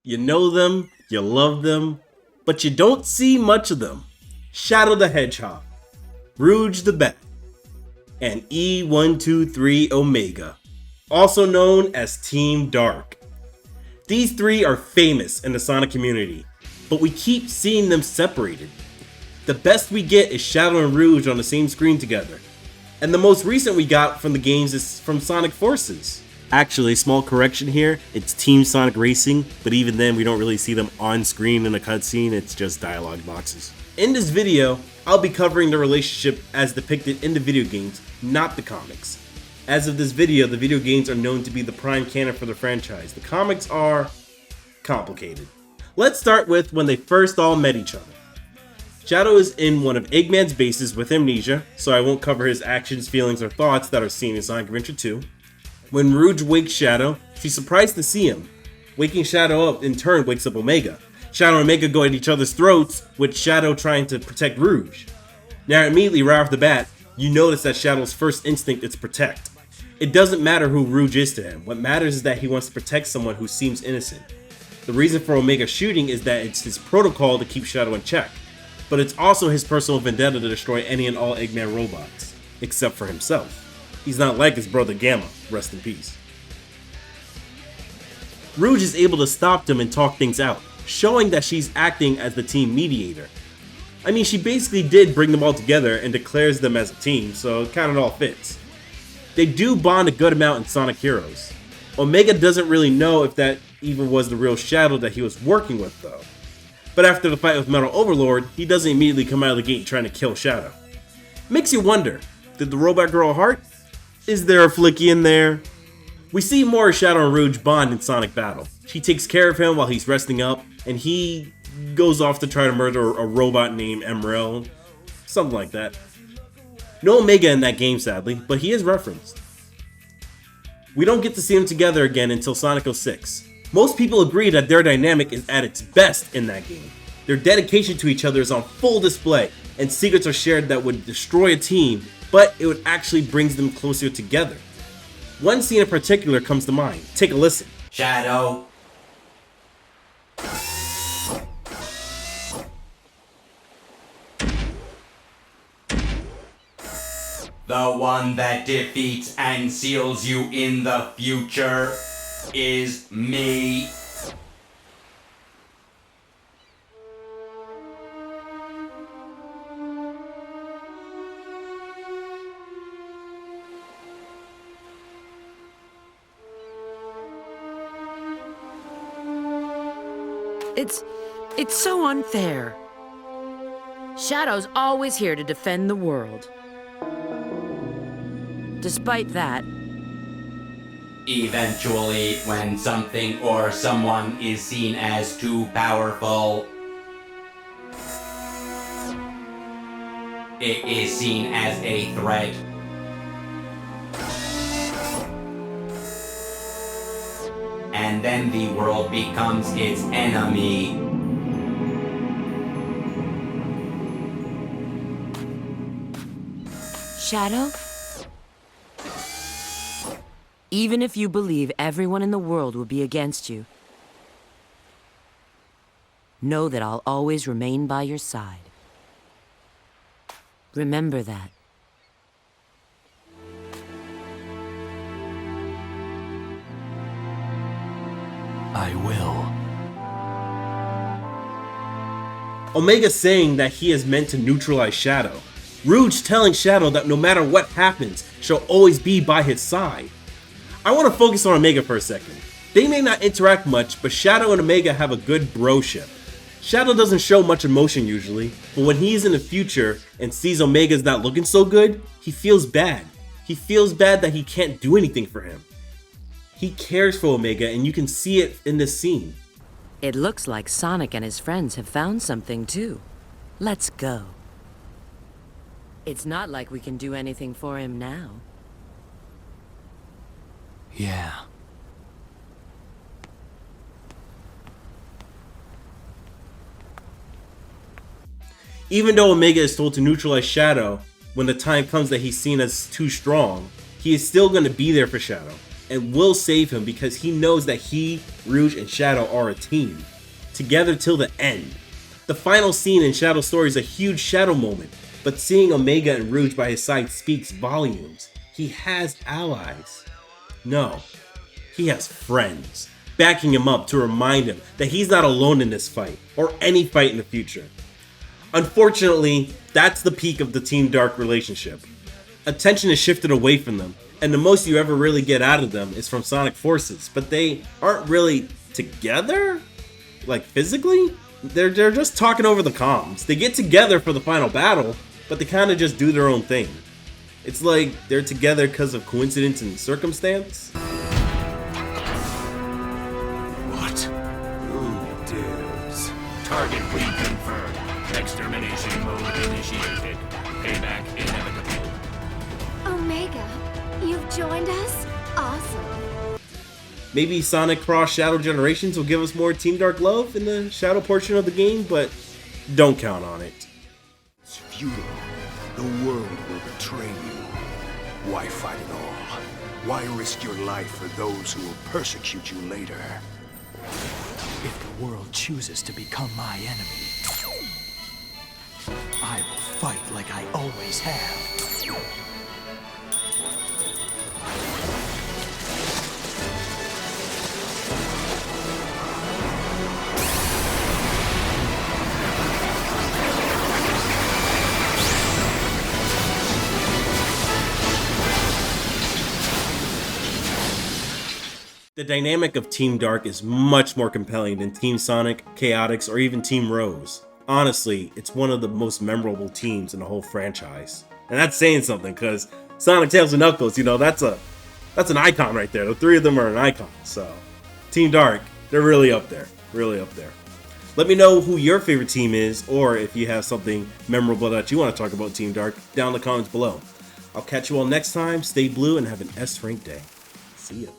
You know them, you love them, but you don't see much of them. Shadow the Hedgehog, Rouge the Bat, and E123 Omega, also known as Team Dark. These three are famous in the Sonic community, but we keep seeing them separated. The best we get is Shadow and Rouge on the same screen together, and the most recent we got from the games is from Sonic Forces. Actually, small correction here, it's Team Sonic Racing, but even then we don't really see them on screen in a cutscene, it's just dialogue boxes. In this video, I'll be covering the relationship as depicted in the video games, not the comics. As of this video, the video games are known to be the prime canon for the franchise. The comics are complicated. Let's start with when they first all met each other. Shadow is in one of Eggman's bases with amnesia, so I won't cover his actions, feelings, or thoughts that are seen in Sonic Adventure 2. When Rouge wakes Shadow, she's surprised to see him. Waking Shadow up in turn wakes up Omega. Shadow and Omega go at each other's throats, with Shadow trying to protect Rouge. Now immediately right off the bat, you notice that Shadow's first instinct is protect. It doesn't matter who Rouge is to him, what matters is that he wants to protect someone who seems innocent. The reason for Omega shooting is that it's his protocol to keep Shadow in check, but it's also his personal vendetta to destroy any and all Eggman robots, except for himself. He's not like his brother Gamma, rest in peace. Rouge is able to stop them and talk things out, showing that she's acting as the team mediator. I mean, she basically did bring them all together and declares them as a team, so it kind of all fits. They do bond a good amount in Sonic Heroes. Omega doesn't really know if that even was the real Shadow that he was working with though. But after the fight with Metal Overlord, he doesn't immediately come out of the gate trying to kill Shadow. Makes you wonder, did the robot grow a heart? Is there a flicky in there? We see more of Shadow and Rouge bond in Sonic Battle. She takes care of him while he's resting up, and he goes off to try to murder a robot named Emerald. Something like that. No Omega in that game sadly, but he is referenced. We don't get to see them together again until Sonic 06. Most people agree that their dynamic is at its best in that game. Their dedication to each other is on full display, and secrets are shared that would destroy a team, but it would actually brings them closer together. One scene in particular comes to mind. Take a listen. Shadow. The one that defeats and seals you in the future is me. It's so unfair. Shadow's always here to defend the world. Despite that, Eventually, when something or someone is seen as too powerful, it is seen as a threat. And then the world becomes its enemy. Shadow? Even if you believe everyone in the world will be against you, know that I'll always remain by your side. Remember that. I will. Omega saying that he is meant to neutralize Shadow. Rouge telling Shadow that no matter what happens, she'll always be by his side. I want to focus on Omega for a second. They may not interact much, but Shadow and Omega have a good broship. Shadow doesn't show much emotion usually, but when he's in the future and sees Omega's not looking so good, he feels bad. He feels bad that he can't do anything for him. He cares for Omega, and you can see it in this scene. It looks like Sonic and his friends have found something too. Let's go. It's not like we can do anything for him now. Yeah. Even though Omega is told to neutralize Shadow when the time comes that he's seen as too strong, he is still going to be there for Shadow. and will save him because he knows that he, Rouge, and Shadow are a team, together till the end. The final scene in Shadow's story is a huge Shadow moment, but seeing Omega and Rouge by his side speaks volumes. He has allies. No, he has friends, backing him up to remind him that he's not alone in this fight, or any fight in the future. Unfortunately, that's the peak of the Team Dark relationship. Attention is shifted away from them, and the most you ever really get out of them is from Sonic Forces, but they aren't really together? Like physically? They're just talking over the comms. They get together for the final battle, but they kind of just do their own thing. It's like they're together because of coincidence and circumstance. What? Ooh, dudes. Target reconfirmed. Extermination mode initiated. Payback inevitable. Omega, you've joined us? Awesome. Maybe Sonic Cross Shadow Generations will give us more Team Dark love in the Shadow portion of the game, but don't count on it. It's futile. The world will betray you. Why fight at all? Why risk your life for those who will persecute you later? If the world chooses to become my enemy, I will fight like I always have. The dynamic of Team Dark is much more compelling than Team Sonic, Chaotix, or even Team Rose. Honestly, it's one of the most memorable teams in the whole franchise. And that's saying something, because Sonic, Tails, and Knuckles, you know, that's an icon right there. The three of them are an icon, so Team Dark, they're really up there. Really up there. Let me know who your favorite team is, or if you have something memorable that you want to talk about Team Dark, down in the comments below. I'll catch you all next time. Stay blue and have an S-rank day. See ya.